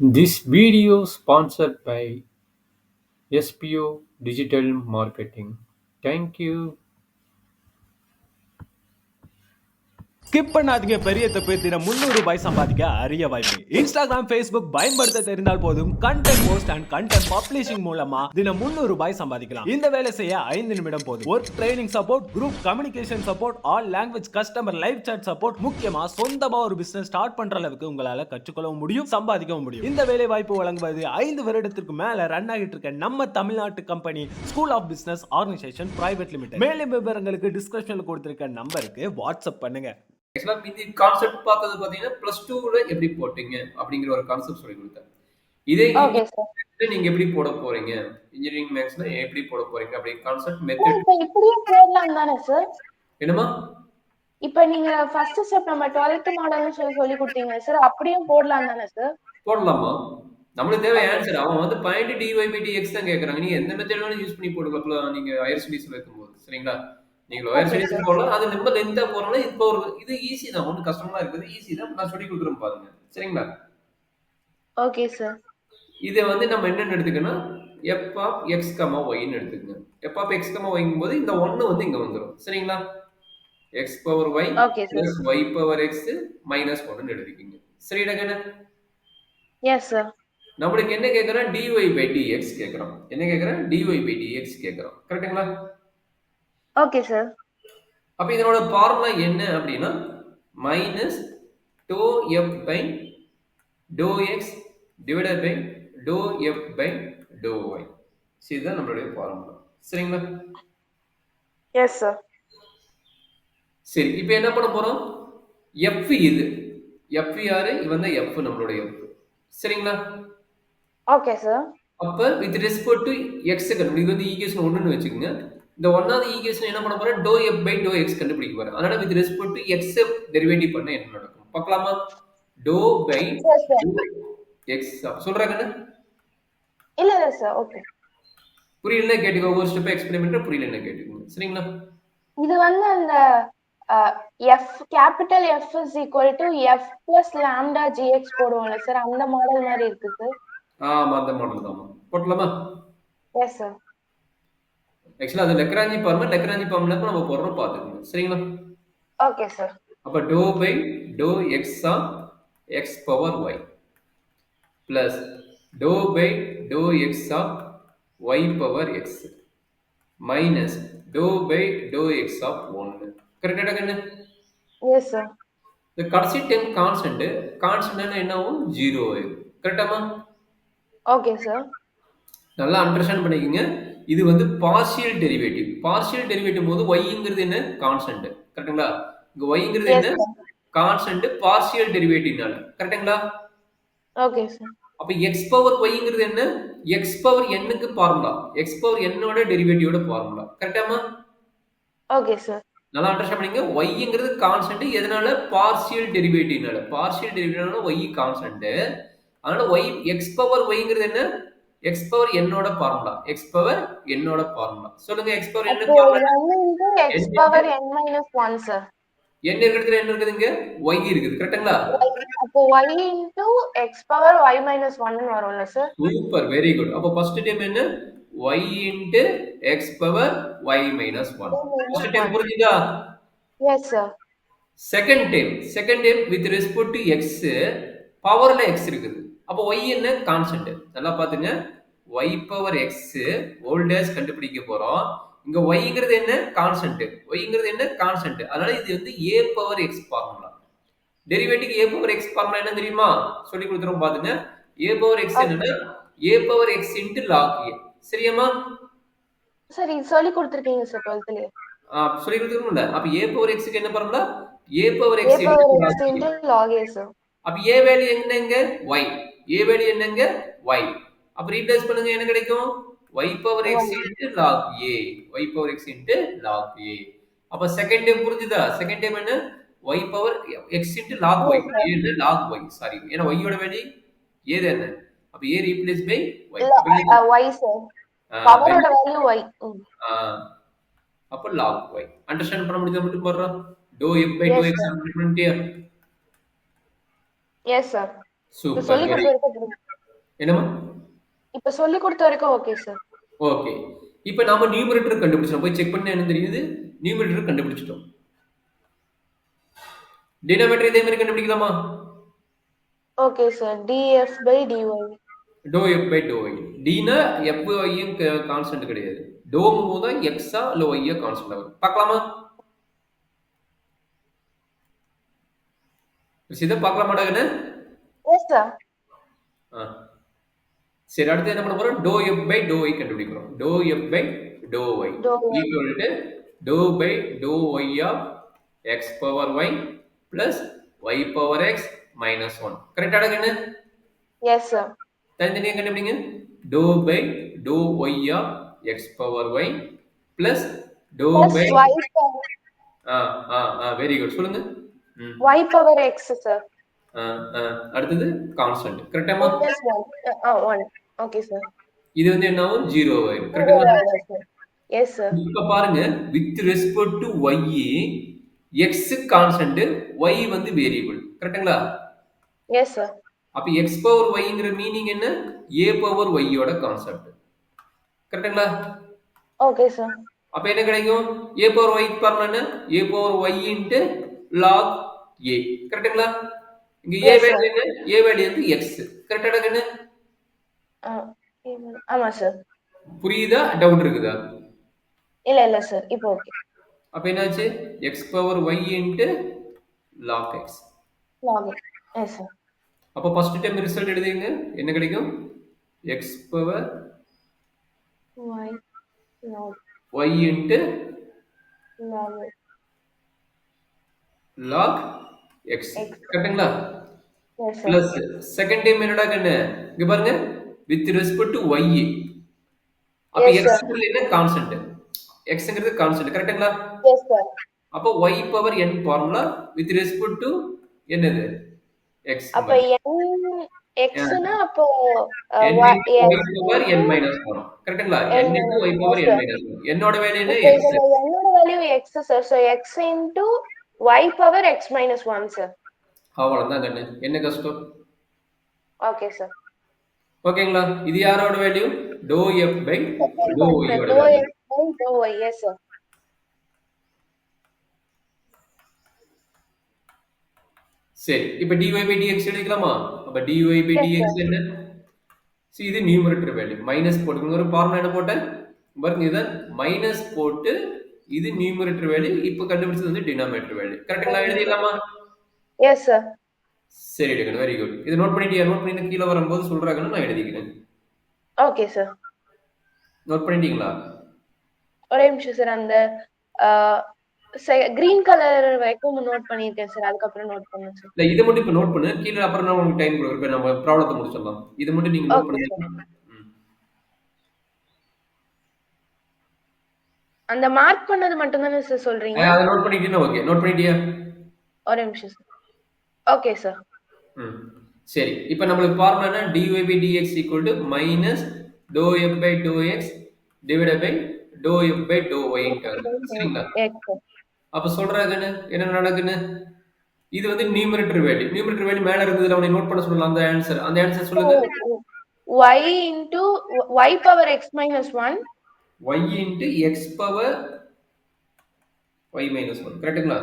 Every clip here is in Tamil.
This video sponsored by SPO Digital Marketing. Thank you. Skip பண்ணாதீங்க. பெரிய தப்பு. தினம் 300 ரூபாய் சம்பாதிக்க அரிய வாய்ப்பு. இன்ஸ்டாகிராம், Facebook பயன்படுத்த தெரிந்தால் போதும். Content post and content publishing மூலமா தினம் 300 ரூபாய் சம்பாதிக்கலாம். இந்த வேலை செய்ய 5 நிமிடம் போதும். Work training support, group communication support, all language customer live chat support, முக்கியமா சொந்தமா ஒரு பிசினஸ் ஸ்டார்ட் பண்ற அளவுக்கு உங்களால கற்றுக்கொள்ளவும் முடியும், சம்பாதிக்கவும் முடியும். இந்த வேலை வாய்ப்பு வழங்குவது 5 வருடத்திற்கு மேல ரன் ஆகிட்டு இருக்க நம்ம தமிழ்நாட்டு company school of business organisation private limited. மேலும் விவரங்களுக்கு டிஸ்கிரிப்ஷன்ல கொடுத்திருக்க நம்பருக்கு வாட்ஸ்அப் பண்ணுங்க. ஆக்சுவலா மீதி கான்செப்ட் பார்த்தது பாத்தீங்கன்னா +2ல எப்படி போட்டீங்க அப்படிங்கிற ஒரு கான்செப்ட் சொல்லி கொடுத்தேன். இதே நீங்க எப்படி போட போறீங்க, இன்ஜினியரிங் மேக்ஸ்ல எப்படி போட போறீங்க அப்படி கான்செப்ட் மெத்தட் இப்படியே போடலாம் தானே சார்? என்னமா இப்ப நீங்க ஃபர்ஸ்ட் ஸ்டெப் நம்ம 12th மாடல்னு சொல்லி கொடுத்தீங்க சார், அப்படியே போடலாம் தானே சார்? போடலாமா? நம்மளுக்கு தேவை ஆன்சர். அவன் வந்து பாயிண்ட் dy/dx தான் கேக்குறாங்க. நீங்க எந்த மெத்தட் வேணாலும் யூஸ் பண்ணி போடுக்கலாம். நீங்க ஹையர் ஸ்டடீஸ்ல இருக்கும்போது சரிங்களா? நீங்க லோயர் ஸ்டடீஸ் போடலாம். அது ரொம்ப லென்த்தா போறனால இப்போ ஒரு இது ஈஸி தான். ஒன்றும் கஷ்டமா இருக்குது. ஈஸி தான். நான் சொல்லி கொடுக்குறேன் பாருங்க. சரிங்களா? Okay sir. இதை வந்து நம்ம என்னன்னு எடுத்துக்கணும், f of x, yன்னு எடுத்துக்கணும். f of x, yங்கும்போது இந்த 1 வந்து இங்க வந்துரும். சரிங்களா? x power y plus y power x minus 1ன்னு எடுத்துக்கீங்க. சரிடா கண்ணா? Yes sir. நம்மளுக்கு என்ன கேக்குறோம், dy/dx கேக்குறோம். என்ன கேக்குறோம், dy/dx கேக்குறோம். கரெக்ட்டுங்களா? Okay sir. அப்ப இதனோட ஃபார்முலா என்ன அப்படின்னா minus tau f by dou x divided by dou f by dou y. இதுதான் நம்மளுடைய ஃபார்முலா. சரிங்களா? Yes sir. சரி, இப்போ என்ன பண்ண போறோம், f இது f யாரு, இவன் தான் f நம்மளுடைய f. சரிங்களா? Okay sir. அப்ப with respect to x கண்டுபிடி. இது வந்து ஈக்குவேஷன் 1ன்னு வெச்சுக்கங்க. இந்த 1வது ஈக்குவேஷன் என்ன பண்ண போறேன், dou f by dou x கண்டுபிடிக்க போறேன். அதனால with respect to x derivative பண்ண என்ன நடக்கும் பார்க்கலாமா? dou by x சொல்றாங்க. இல்ல சார். ஓகே. புரியலன்னா கேட்டுக்கோ. ஒரு ஸ்டெப் எக்ஸ்பிளைன் பண்ற, புரியலன்னா கேட்டுக்கோங்க. சரிங்களா? இது வந்து அந்த f capital F is equal to f plus lambda gx போடுவோம்ல சார், அந்த மாடல் மாதிரி இருக்கு சார். ஆமா, அந்த மாடல் தான். போடலாமா? Yes sir. ஆக்சுவலா அது லெக்ராஞ்சி ஃபார்முலா நம்ம போடுறோம் பாத்துக்கோங்க. சரிங்களா? Okay sir. அப்ப dou by dou x of x power y plus dou by dou x of y power x minus dou by dou x of 1. கரெக்ட்டா கண்ணு? Yes sir. இந்த கடைசி டைம் கான்ஸ்டன்ட் என்ன ஆகும், 0 ஆயிடும். கரெக்டாமா? Okay sir. நல்லா அண்டர்ஸ்டாண்ட் பண்ணிக்கங்க. இது வந்து பார்ஷியல் டெரிவேட்டிவ் போது yங்கிறது என்ன, கான்ஸ்டன்ட். கரெக்ட்டுங்களா? இங்க yங்கிறது என்ன, கான்ஸ்டன்ட் பார்ஷியல் டெரிவேட்டிவ்னால. கரெக்ட்டுங்களா? Okay sir. அப்ப x பவர் yங்கிறது என்ன, x பவர் n-க்கு ஃபார்முலா, x பவர் n-ஓட டெரிவேட்டிவோட ஃபார்முலா. கரெக்டாமா? Okay sir. நல்லா அண்டர்ஸ்டாண்ட் பண்ணிங்க. yங்கிறது கான்ஸ்டன்ட். எதனால, பார்ஷியல் டெரிவேட்டிவ்னால y கான்ஸ்டன்ட். அதனால x பவர் yங்கிறது என்ன, x பவர் n-ஓட ஃபார்முலா. சொல்லுங்க, x power n formula x power n minus 1 sir. n இருக்கிறதுல என்ன இருக்குதுங்க, y இருக்குது. கரெக்ட்டுங்களா? அப்போ y into x power y minus 1 ன்னு வரும்ல சார்? Super, very good. அப்ப ஃபர்ஸ்ட் டைம் என்ன, y into x power y minus 1. First term புரிஞ்சுதா? Yes sir. Second term with respect to x பவர்ல x இருக்குது. அப்ப y என்ன, கான்ஸ்டன்ட். நல்லா பாத்துங்க. y power x whole dash கண்டுபிடிக்க போறோம். இங்க yங்கிறது என்ன, கான்ஸ்டன்ட். அதனால இது வந்து a power x formula. Derivative a power x formula என்ன தெரியுமா, சொல்லி கொடுத்துறோம் பாத்துங்க. a பவர் x என்னன்னா a power x into log a. சரியாமா? சரி, சொல்லி கொடுத்திருக்கீங்க சார் 12th-லயே. சொல்லி கொடுத்துறோம்ல. அப்ப a பவர் x க்கு என்ன formula, a power x into log a sir. அப்ப a வேல்யூ என்னங்க, y. a வேல்யூ என்னங்க, y. அப்ப ரீப்ளேஸ் பண்ணுங்க, என்ன கிடைக்கும், y power x into log a. அப்ப செகண்ட் டைம் புரிஞ்சுதா? செகண்ட் டைம் என்ன, y power x into log y. a log y, sorry, ஏன்னா y யோட வேல்யூ a தானே. அப்ப a replace by y. y sir. பவரோட வேல்யூ y. அப்ப log y. அண்டர்ஸ்டாண்ட் பண்ண முடியுதா மட்டும் பாருங்க. dou f by dou x பண்ணிட்டியா? Yes sir. சூப்பர். சொல்லி கொடுத்திருக்கீங்க. என்னம்மா? இப்ப சொல்லி கொடுத்த வரைக்கும் ஓகே சார். ஓகே. இப்ப நாம நியூமரேட்டர் கண்டுபிடிச்சோம். போய் செக் பண்ணா என்ன தெரியுது? நியூமரேட்டர் கண்டுபிடிச்சிட்டோம். டினாமினேட்டர் இதே மாதிரி கண்டுபிடிக்கலாமா? Okay sir. df by dy. Dou F by to Y. டினா எஃப் ஒய்யும் கான்ஸ்டன்ட் கிடையாது. டோங்கும் போது தான் எக்ஸா இல்ல ஒய்யா கான்ஸ்டன்ட் ஆகும். பார்க்கலாமா? இதை பார்க்கலாமாடாங்கன்னு? Yes sir. சரி, அடுத்து என்ன பண்ண போறோம்? Dou F by to Y கண்டுபிடிக்கிறோம். Dou F by to Y equal to dou by to Y of X power Y plus Y power X minus one. கரெக்டாடாங்கன்னு? Yes sir. தனித்தனியாக கண்டுபிடிங்க. Dou by to Y of X power Y plus dou by very good. சொல்லுங்க. y power x sir. அடுத்தது கான்ஸ்டன்ட். கரெக்டாமா? 1. Okay sir. இது வந்து என்ன ஆகும்? 0 ஆயிடும். கரெக்ட்டா? Yes sir. இப்ப பாருங்க, with respect to y x constant, y வந்து வேரியபிள். கரெக்ட்டுங்களா? Yes sir. அப்ப x பவர் yங்கிற மீனிங் என்ன? a பவர் y யோட கான்செப்ட். கரெக்ட்டுங்களா? Okay sir. அப்ப என்ன கிடைக்கும்? a பவர் y ஃபார்முலா என்ன? a power y into log a. கரெக்ட்டுங்களா? இங்க a வேல்யூ என்ன? a வேல்யூ வந்து x. கரெக்டாடா கண்ணு? ஆமா சார். புரியுதா? டவுட் இருக்குதா? இல்ல சார், இப்போ ஓகே. அப்ப என்னாச்சு? x power y into log x. log x. Yes sir. அப்ப ஃபர்ஸ்ட் டைம் ரிசல்ட் எழுதுங்க. என்ன கிடைக்கும்? x power y log y into log x. கரெக்ட்டுங்களா? Yes sir. Plus second time என்னடா கண்ணு? இங்க பாருங்க, வித் ரெஸ்பெக்ட் டு y. அப்ப Yes, x sir. க்கு என்ன கான்ஸ்டன்ட்? xங்கிறது கான்ஸ்டன்ட். கரெக்ட்டுங்களா? Yes sir. அப்ப y power n formula with respect to என்னது? x. அப்ப n x னா அப்போ n y power n minus 1. கரெக்ட்டுங்களா? n into y power n minus 1. என்னோட வேல்யூ என்ன? x. என்னோட value x sir. So x into y power x minus 1 sir. அவ்வளவுதான் கண்ணு. என்ன கஷ்டம்? Okay sir. ஓகேங்களா? இது யாரோட வேல்யூ? டோ f பை டோ y யோட டோ வேல்யூ. x by டோ y. Yes sir. சரி, இப்ப dy by dx எழுதிக்கலாமா? அப்ப dy by dx என்ன? see, இது நியூமரேட்டர் வேல்யூ. மைனஸ் போட்டுக்கணும். ஒரு ஃபார்முலா என்ன போட்டேன் பாருங்க, இத மைனஸ் போட்டு இது நியூமரேட்டர் வேல்யூ. இப்போ கண்டுபிடிச்சது வந்து டினாமினேட்டர் வேல்யூ. கரெக்ட்டா எழுதிடலாமா? Yes sir. சரி டேகன், வெரி குட். இது நோட் பண்ணிட்டியா? நோட் பண்ணி கீழ வரும்போது சொல்றாங்கன்னு நான் எழுதிக்கிறேன். Okay sir. நோட் பண்ணிட்டீங்களா? ஒரே நிமிஷம் சார். அந்த கிரீன் கலர் வரைக்கும் நோட் பண்ணிருக்கேன் சார். அதுக்கு அப்புறம் நோட் பண்ணுங்க சார். இல்ல, இத மட்டும் இப்ப நோட் பண்ணு. கீழ அப்புறம் நான் உங்களுக்கு டைம் கொடுக்குறேன். நம்ம ப்ராப்ளத்தை முடிச்சிடலாம். இது மட்டும் நீங்க நோட் ஓகே பண்ணுங்க. சார். அந்த மார்க் பண்ணது மட்டும் தானே சார் சொல்றீங்க? அதை நோட் பண்ணிட்டீங்கன்னா ஓகே. நோட் பண்ணிட்டியா? ஒரே நிமிஷம் சார். Okay sir. சரி, இப்போ நம்மளுக்கு ஃபார்முலா என்ன? dy by dx equal to minus dou f by dou x divided by dou f by dou y ன்றது. சரிங்களா? அப்ப சொல்றாங்க என்ன நடக்குன்னு? இது வந்து நியூமரேட்டர் வேல்யூ. நியூமரேட்டர் வேல்யூ மேல இருந்ததுல அவனை நோட் பண்ண சொல்லலாம். அந்த ஆன்சர், அந்த ஆன்சர் சொல்லுங்க. y into y power x minus 1. y into x power y minus 1. கரெக்ட்டுங்களா?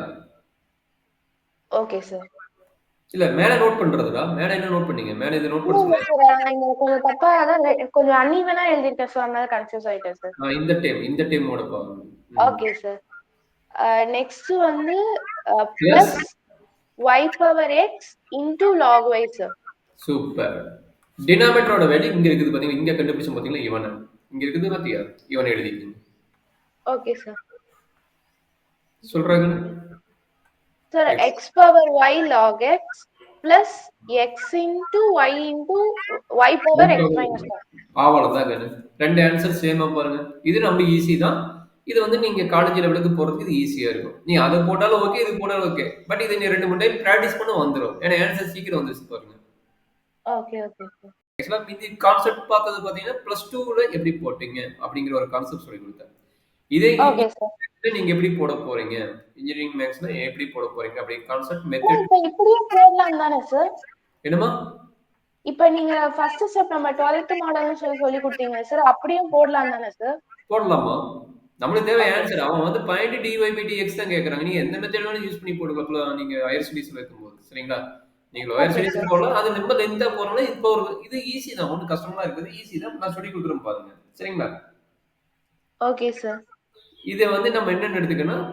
Okay sir. இல்ல, மேல நோட் பண்றதுடா. மேல என்ன நோட் பண்ணீங்க? மேல இத நோட் பண்ண சொல்லுங்க. இங்க கொஞ்சம் தப்பா அதான் கொஞ்சம் அன்ஈவனா எழுதிட்டேன் சார். அதனால கன்ஃபியூஸ் ஆயிட்டேன் சார். இந்த டைமோட பாருங்க. Okay sir. நெக்ஸ்ட் வந்து plus y power x into log y sir. Super. டினாமினேட்டரோட வேல்யூ இங்க இருக்குது பாத்தீங்க. இங்க கண்டுபிடிச்சோம் பாத்தீங்களா? இவன இங்க இருக்குது பாத்தியா? இவனை எழுதிக்கங்க. Okay sir. சொல்றாங்க sir x power y log x plus x into y power x minus 1. அவ்வளவுதான் கண்ணு. ரெண்டு ஆன்சர் சேமா பாருங்க. இது ரொம்ப ஈஸி தான். இது வந்து நீங்க காலேஜ் லெவலுக்கு போறதுக்கு இது ஈஸியா இருக்கும். நீ அதை போட்டாலும் ஓகே, இது போட்டாலும் ஓகே. பட் இது நீ 2-3 டைம் பிராக்டிஸ் பண்ண வந்துரும். ஏன்னா ஆன்சர் சீக்கிரம் வந்துச்சு பாருங்க. Okay okay sir. ஆக்சுவலா இந்த கான்செப்ட் பார்த்தது பாத்தீங்கன்னா +2ல எப்படி போட்டீங்க அப்படிங்கிற ஒரு கான்செப்ட் சொல்லி கொடுத்தேன். இதே ஓகே சார். நீங்க எப்படி போட போறீங்க, இன்ஜினியரிங் மேத்ஸ்ல எப்படி போட போறீங்க அப்படி கான்செப்ட் மெத்தட் இப்ப இப்படியே போடலாம் தானே சார்? என்னமா? இப்ப நீங்க ஃபர்ஸ்ட் ஸ்டெப் நம்ம 12th மாடல்னு சொல்லி கொடுத்தீங்க சார், அப்படியும் போடலாம் தானே சார்? போடலாமா? நம்மளுக்கு தேவை ஆன்சர். அவன் வந்து பாயிண்ட் டிஒய் பை டிஎக்ஸ் தான் கேட்கறாங்க. நீங்க எந்த மெத்தட் வேணாலும் யூஸ் பண்ணி போட்டுக்கலாம். நீங்க ஹையர் ஸ்டடீஸ்ல இருக்கும்போது சரிங்களா? நீங்க ஹையர் ஸ்டடீஸ் போடலாம். அது ரொம்ப லென்த்தா போறனால இப்போ ஒரு இது ஈஸி தான். ஒன்றும் கஷ்டமா இருக்குது. ஈஸி தான். நான் சொல்லி கொடுக்குறேன் பாருங்க. சரிங்களா? Okay sir. இதை வந்து நம்ம என்னன்னு எடுத்துக்கணும்,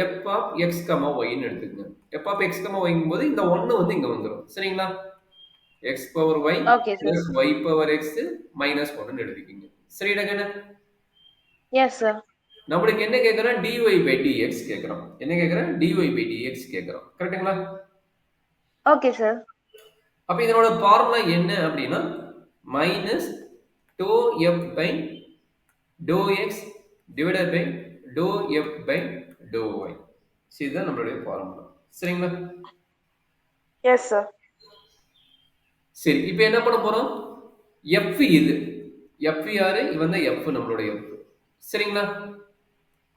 எஃப் ஆஃப் எக்ஸ் கமா ஒய்ன்னு எடுத்துக்கணும். எஃப் ஆஃப் எக்ஸ் கமா ஒய்ங்கும் போது இந்த ஒன்று வந்து இங்க வந்துடும். சரிங்களா? X power Y plus Y power X minus ஒன்னு எடுத்துக்கிங்க. சரிடா கண்ணா? Yes sir. நம்மளுக்கு என்ன கேட்கறோம், dy by dx கேட்கறோம். என்ன கேட்கறோம், dy by dx கேட்கறோம். கரெக்ட்டுங்களா? Okay sir. அப்ப இதனோட ஃபார்முலா என்ன அப்படின்னா மைனஸ் டோ F by to X divided by டோ எஃப் பை டோ ஒய். இதுதான் நம்மளுடைய ஃபார்முலா. சரிங்களா? Yes sir. சரி, இப்போ என்ன பண்ண போறோம், எஃப் இது எஃப் யாரு, இவன் தான் எஃப், நம்மளுடைய எஃப். சரிங்களா?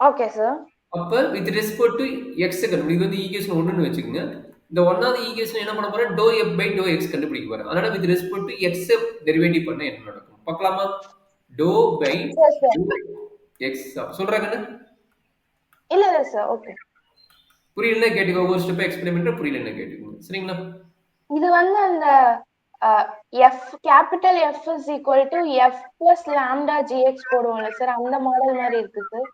Okay sir. அப்ப வித் ரெஸ்பெக்ட் டு எக்ஸ் கண்டுபிடி. இது வந்து ஈக்குவேஷன் 1ன்னு வெச்சுக்கங்க. இந்த ஒன்னாவது ஈக்குவேஷன் என்ன பண்ண போறேன், டோ எஃப் பை டோ எக்ஸ் கண்டுபிடிக்க போறேன். அதனால with respect to X derivative பண்ண என்ன நடக்கும் பார்க்கலாமா? டோ பை எக்ஸ் சொல்றாங்க. இல்ல இல்ல சார். ஓகே. புரியலன்னா கேட்டுக்கோ, ஒரு ஸ்டெப் எக்ஸ்பிளைன் பண்றேன். புரியலன்னா கேட்டுக்கோங்க. சரிங்களா? இது வந்து அந்த F capital F is equal to F plus lambda G X போடுவோம்ல சார், அந்த மாடல் மாதிரி இருக்கு சார்.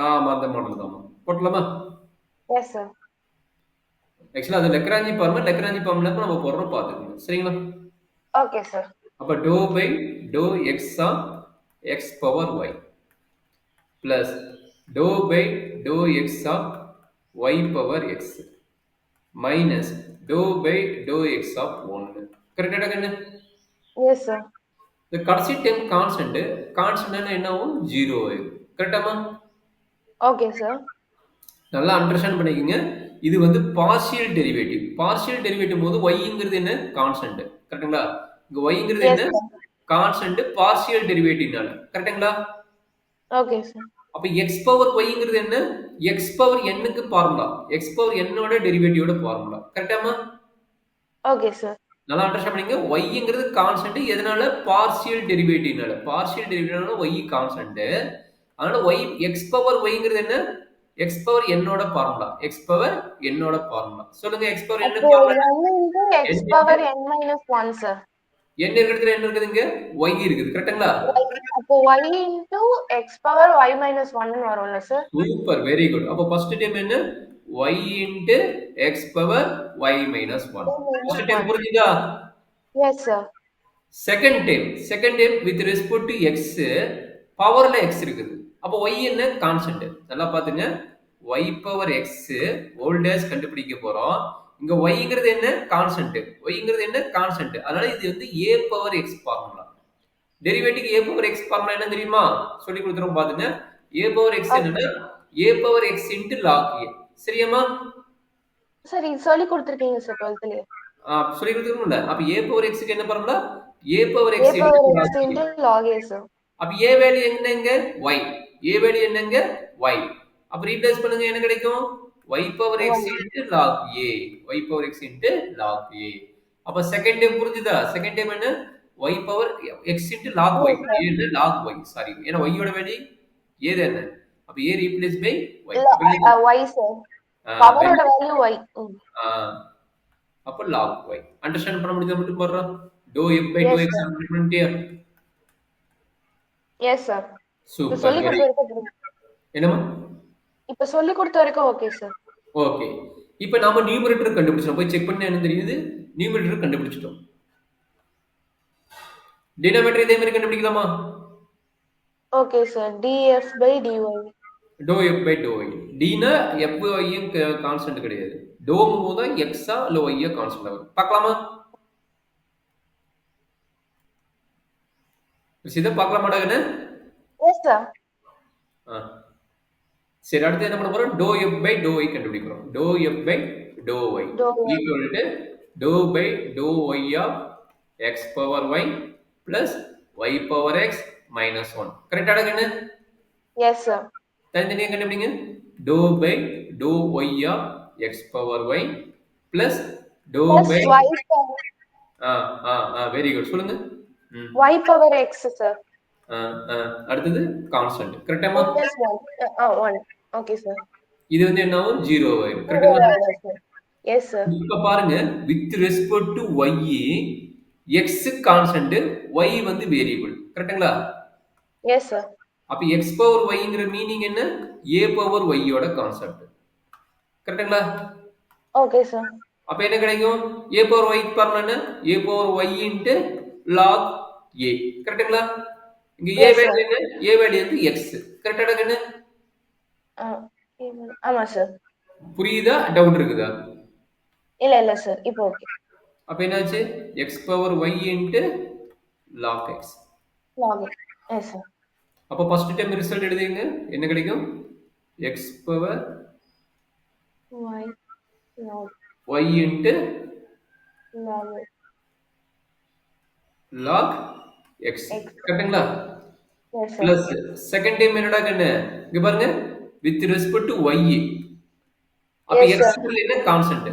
ஆமா, அந்த மாடல் தான். போடலாமா? Yes sir. ஆக்சுவலா அது லெக்ராஞ்சி ஃபார்முலா. லெக்ராஞ்சி ஃபார்முலா நம்ம போடுறோம் பாத்துக்கோங்க. சரிங்களா? Okay sir. அப்ப dou by to X of X power Y plus dou by to X of Y power X minus dou by to X of 1. கரெக்டா கண்ணு? Yes sir. இந்த கடைசி டைம் கான்ஸ்டன்ட் கான்ஸ்டன்ட் என்ன ஆகும், 0 ஆயிடும். கரெக்டாமா? Okay sir. நல்லா அண்டர்ஸ்டாண்ட் பண்ணிக்கங்க. இது வந்து பார்ஷியல் டெரிவேட்டிவ். பார்ஷியல் டெரிவேட்டிவ் போது yங்கிறது என்ன, கான்ஸ்டன்ட். கரெக்ட்டுங்களா? இங்க yங்கிறது என்ன, கான்ஸ்டன்ட் பார்ஷியல் டெரிவேட்டிவ்னால. கரெக்ட்டுங்களா? Okay sir. அப்ப x பவர் yங்கிறது என்ன, x பவர் n க்கு ஃபார்முலா. x பவர் n ஓட டெரிவேட்டிவோட ஃபார்முலா. கரெக்டாமா? Okay sir. நல்லா அண்டர்ஸ்டாண்ட் பண்ணீங்க. yங்கிறது கான்ஸ்டன்ட். எதனால, பார்ஷியல் டெரிவேட்டிவ்னால. பார்ஷியல் டெரிவேட்டிவ்னால y கான்ஸ்டன்ட். அதனால y x பவர் yங்கிறது என்ன, x பவர் n ஓட ஃபார்முலா. x பவர் n ஓட ஃபார்முலா சொல்லுங்க. x power n formula x power n minus 1 sir. n இருக்கிறதுல என்ன இருக்குதுங்க, y இருக்குது. கரெக்ட்டுங்களா? அப்போ y into x power y minus 1 ன்னு வரும்ல சார்? Super, very good. அப்ப ஃபர்ஸ்ட் டைம் என்ன, y into x power y minus 1. First term புரிஞ்சுதா? Yes sir. Second term with respect to x பவர்ல x இருக்குது. அப்ப y என்ன, கான்ஸ்டன்ட். நல்லா பாத்துங்க. y power x whole dash கண்டுபிடிக்க போறோம். இங்க yங்கிறது என்ன, கான்ஸ்டன்ட். yங்கிறது என்ன, கான்ஸ்டன்ட். அதனால இது வந்து a power x formula. Derivative a power x formula என்ன தெரியுமா, சொல்லி கொடுத்துறோம் பாத்துங்க. a பவர் x என்னன்னா a power x log a. சரியாமா? சரி, சொல்லி கொடுத்திருக்கீங்க சார் 12th லயே. சொல்லி கொடுத்துருக்கோம்ல. அப்ப a பவர் x க்கு என்ன formula, a power x log a sir. அப்ப a வேல்யூ என்னங்க, y. a வேல்யூ என்னங்க, y. அப்ப ரீப்ளேஸ் பண்ணுங்க, என்ன கிடைக்கும், y power x log a. y power x log a. அப்ப செகண்ட் டைம் புரிஞ்சுதா? செகண்ட் டைம் என்ன, y power x log y. a ல log y, சாரி. ஏன்னா y யோட வேல்யூ a தானே. அப்ப a replace by y. y sir. பவரோட வேல்யூ y. அப்ப log y. அண்டர்ஸ்டாண்ட் பண்ண முடியுதா மட்டும் பாருங்க. dou f by dou x பண்ணிட்டியா? Yes sir. சூப்பர். சொல்லி கொடுத்த வரைக்கும் என்னமா, இப்ப சொல்லி கொடுத்த வரைக்கும் ஓகே சார். ஓகே. இப்போ நாம நியூமரேட்டர் கண்டுபிடிச்சோம். போய் செக் பண்ண என்ன தெரியுது, நியூமரேட்டர் கண்டுபிடிச்சிட்டோம். டினாமினேட்டர் இதே மாதிரி கண்டுபிடிக்கலாமா? Okay sir. df by dy. dou f by dou y. d னா f y கான்ஸ்டன்ட் கிடையாது. dou போது x ஆ இல்ல y ஆ கான்ஸ்டன்ட் ஆகும். பார்க்கலாமா? சீதா பார்க்கலாமாடாங்கன்னு? Yes sir. சரி, அடுத்து என்ன பண்ண போறோம், dou f by dou y கண்டுபிடிக்கிறோம். dou f by dou y equal to dou by dou y of x power y plus y power x minus 1. கரெக்டா இருக்குன்னு? Yes sir. தனித்தனியா கண்டுபிடிங்க. dou by dou y of x power y plus dou by very good. சொல்லுங்க. ம். y power x sir. ஆ, ஆ. அடுத்தது கான்ஸ்டன்ட். கரெக்டாமா? Plus 1. 1. Okay sir. இது வந்து என்ன ஆகும்? 0 ஆயிடும். 0 கரெக்டுங்களா? ஆயிடும் sir. Yes sir. இப்ப பாருங்க, with respect to y x constant, y வந்து வேரியபிள். கரெக்ட்டுங்களா? Yes sir. அப்ப x பவர் yங்கிற மீனிங் என்ன? a பவர் y யோட கான்செப்ட். கரெக்ட்டுங்களா? Okay sir. அப்ப என்ன கிடைக்கும்? a பவர் y ஃபார்முலா என்ன? a power y into log a. கரெக்ட்டுங்களா? இங்க a Yes sir. வேல்யூ என்ன? a வேல்யூ வந்து x. கரெக்ட்டா கண்ணு? ஆமா சார். புரியுதா? டவுட் இருக்குதா? இல்ல சார், இப்போ ஓகே. அப்ப என்னாச்சு? x power y into log x. log x. Yes sir. அப்ப ஃபர்ஸ்ட் டைம் ரிசல்ட் எழுதுங்க. என்ன கிடைக்கும்? x power y log y into log log x. x. கரெக்ட்டுங்களா? Yes sir. Plus second time என்னடா கண்ணு? இங்க பாருங்க, வித் ரெஸ்பெக்ட் டு y. அப்ப Yes x sir. க்குள்ள என்ன கான்ஸ்டன்ட்?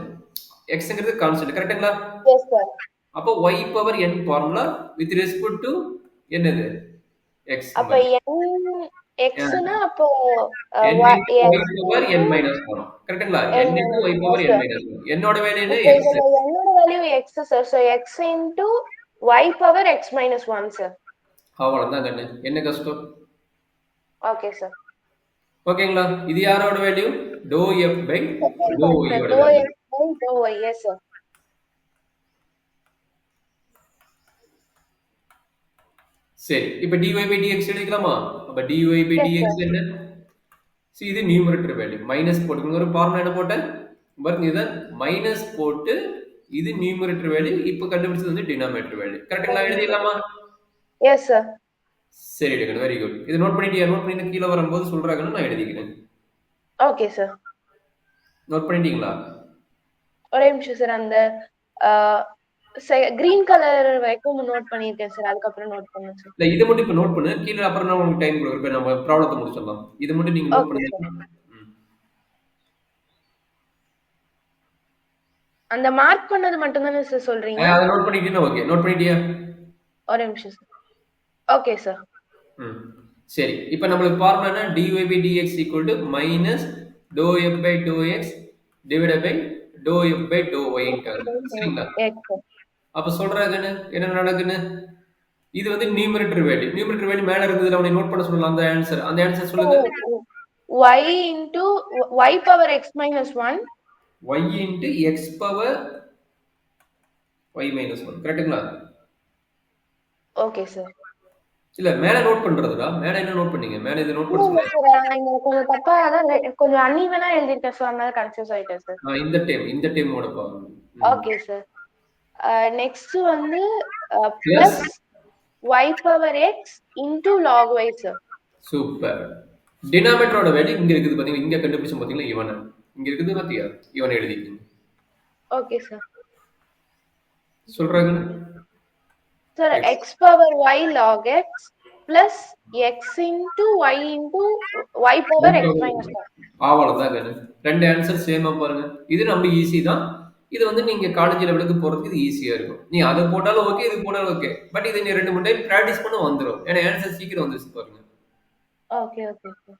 xங்கிறது கான்ஸ்டன்ட். கரெக்ட்டுங்களா? Yes sir. அப்ப y power n formula with respect to என்னது? x. அப்ப n x னா அப்போ n y into y power n minus 1. கரெக்ட்டுங்களா? n into y power n minus 1. என்னோட வேல்யூ என்ன? இப்போ x. இதுல n ஓட value x sir. So x into y power x minus 1 sir. அவ்வளவுதான் கண்ணு. என்ன கஷ்டம்? Okay sir. ஓகேங்களா? இது யாரோட value? dou f by dou y யோட dou value. x by dou y. Yes sir. சரி, இப்ப dy by dx எழுதிக்கலாமா? அப்ப dy by Yes dx sir. என்ன? See, இது நியூமரேட்டர் வேல்யூ. மைனஸ் போட்டுக்கோங்க. ஒரு ஃபார்முலா என்ன போட்டேன்? பாருங்க, இத மைனஸ் போட்டு இது நியூமரேட்டர் வேல்யூ. இப்ப கண்டுபிடிச்சது வந்து டினாமினேட்டர் வேல்யூ. கரெக்ட்டுங்களா? எழுதிடலாமா? Yes sir. சரி டேக்கன், வெரி குட். இது நோட் பண்ணிட்டியா? நோட் பண்ணி கீழ வரும்போது சொல்றாங்கன்னு நான் எழுதிக்கிறேன். Okay sir. நோட் பண்ணிட்டீங்களா? ஒரே நிமிஷம் சார். அந்த கிரீன் கலர் வரைக்கும் நோட் பண்ணிருக்கேன் சார். அதுக்கப்புறம் நோட் பண்ணுங்க சார். இல்ல, இதை மட்டும் இப்ப நோட் பண்ணு. கீழ அப்புறம் நான் உங்களுக்கு டைம் கொடுக்குறேன். இப்ப நம்ம ப்ராப்ளத்தை முடிச்சிடலாம். இதை மட்டும் நீங்க நோட் Okay பண்ணுங்க. sir. ம். அந்த மார்க் பண்ணது மட்டும் தானே சார் சொல்றீங்க? அதை நோட் பண்ணிட்டீங்கன்னா ஓகே. நோட் பண்ணிட்டியா? ஒரே நிமிஷம் சார். Okay sir. ம். சரி, இப்ப நம்மளுக்கு ஃபார்முலா என்ன? dy by dx equal to minus dou f by dou x divided by dou f by dou y ன்ட்டு வருது. சரிங்களா? Yes sir. அப்ப சொல்றாங்கன்னு என்ன நடக்குன்னு? இது வந்து நியூமரேட்டர் வேல்யூ. நியூமரேட்டர் வேல்யூ மேல இருந்ததுல அவனை நோட் பண்ண சொல்லலாம். அந்த ஆன்சர், அந்த ஆன்சர் சொல்லுங்க. y into y power x minus 1. y into x power y minus 1. கரெக்ட்டுங்களா? Okay sir. இல்ல, மேல நோட் பண்றதுடா. மேல என்ன நோட் பண்ணீங்க? மேல இதை நோட் பண்ண இல்ல சொல்லுங்க. சார், நான் இங்க கொஞ்சம் தப்பா அதான் கொஞ்சம் அன்இவனா எழுதிருக்கேன் சார். அதனால கன்ஃபியூஸ் ஆயிட்டேன் சார். இந்த டைமோட பாருங்க. Okay sir. நெக்ஸ்ட் வந்து Plus plus y power x into log y sir. Super. டினாமினேட்டரோட வேல்யூ இங்க இருக்குது பாத்தீங்களா? இங்க கண்டுபிடிச்சோம் பாத்தீங்களா? இவனை இங்க இருக்குது பாத்தியா? இவனை எழுதிக்கங்க. Okay sir. சொல்றாங்க sir x power y log x plus x into y into y power x minus 1. அவ்வளவுதான் கண்ணு. ரெண்டு ஆன்சர் சேமா பாருங்க. இது நம்ம ஈஸி தான். இது வந்து நீங்க காலேஜ் லெவலுக்கு போறதுக்கு இது ஈஸியா இருக்கும். நீ அதை போட்டாலும் ஓகே, இது போட்டாலும் ஓகே. பட் இது நீ 2-3 டைம் பிராக்டிஸ் பண்ண வந்துடும். ஏன்னா ஆன்சர் சீக்கிரம் வந்துருச்சு பாருங்க. Okay okay sir.